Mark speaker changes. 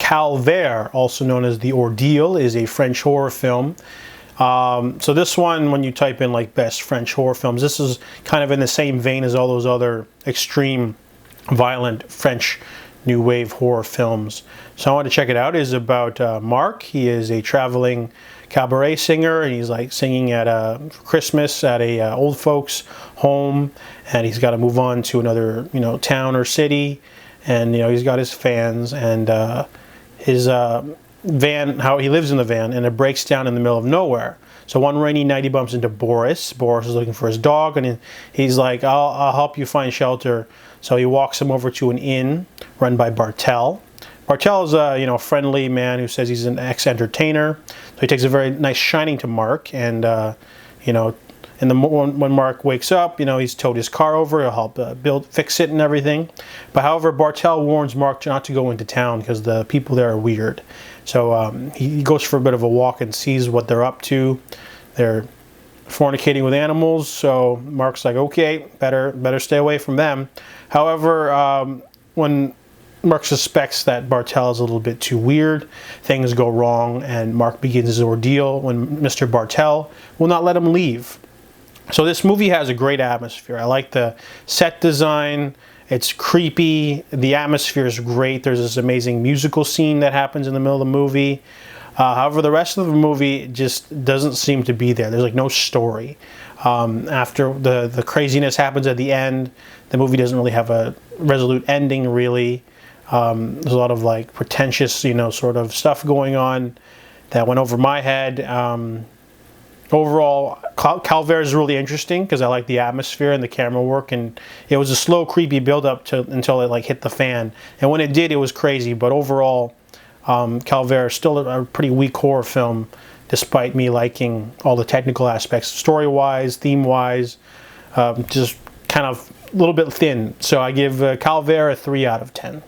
Speaker 1: Calvaire, also known as The Ordeal, is a French horror film. So this one, when you type in like best French horror films, this is kind of in the same vein as all those other extreme, violent French new wave horror films. So I want to check it out. It is about Mark. He is a traveling cabaret singer, and he's like singing at Christmas at a old folks home, and he's got to move on to another town or city, and he's got his fans, and his van, how he lives in the van, and it breaks down in the middle of nowhere. So one rainy night he bumps into Boris. Boris is looking for his dog, and he's like, I'll help you find shelter. So he walks him over to an inn run by Bartel. Bartel is a friendly man who says he's an ex-entertainer. So he takes a very nice shining to Mark, and when Mark wakes up, he's towed his car over. He'll help fix it and everything. But however, Bartel warns Mark not to go into town because the people there are weird. So he goes for a bit of a walk and sees what they're up to. They're fornicating with animals. So Mark's like, okay, better stay away from them. However, when Mark suspects that Bartel is a little bit too weird, things go wrong, and Mark begins his ordeal when Mr. Bartel will not let him leave. So this movie has a great atmosphere. I like the set design. It's creepy. The atmosphere is great. There's this amazing musical scene that happens in the middle of the movie. However, the rest of the movie just doesn't seem to be there. There's like no story. After the craziness happens at the end, the movie doesn't really have a resolute ending, really. There's a lot of like pretentious, sort of stuff going on that went over my head. Overall, Calvaire is really interesting because I like the atmosphere and the camera work, and it was a slow, creepy build-up until it like hit the fan. And when it did, it was crazy. But overall, Calvaire is still a pretty weak horror film, despite me liking all the technical aspects, story-wise, theme-wise, just kind of a little bit thin. So I give Calvaire a 3 out of 10.